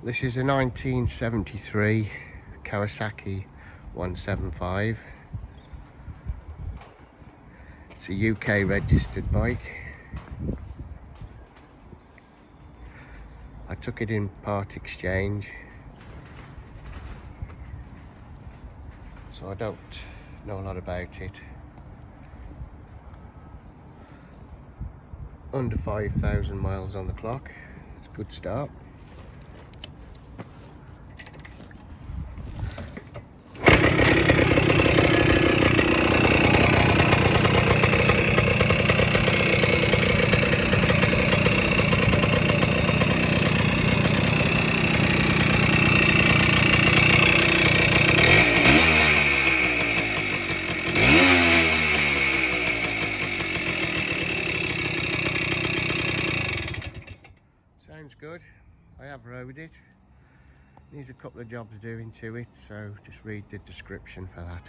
This is a 1973 Kawasaki 175. It's a UK registered bike. I took it in part exchange, so I don't know a lot about it. Under 5,000 miles on the clock. It's a good start. Sounds good. I have rode it. Needs a couple of jobs doing to it, so just read the description for that.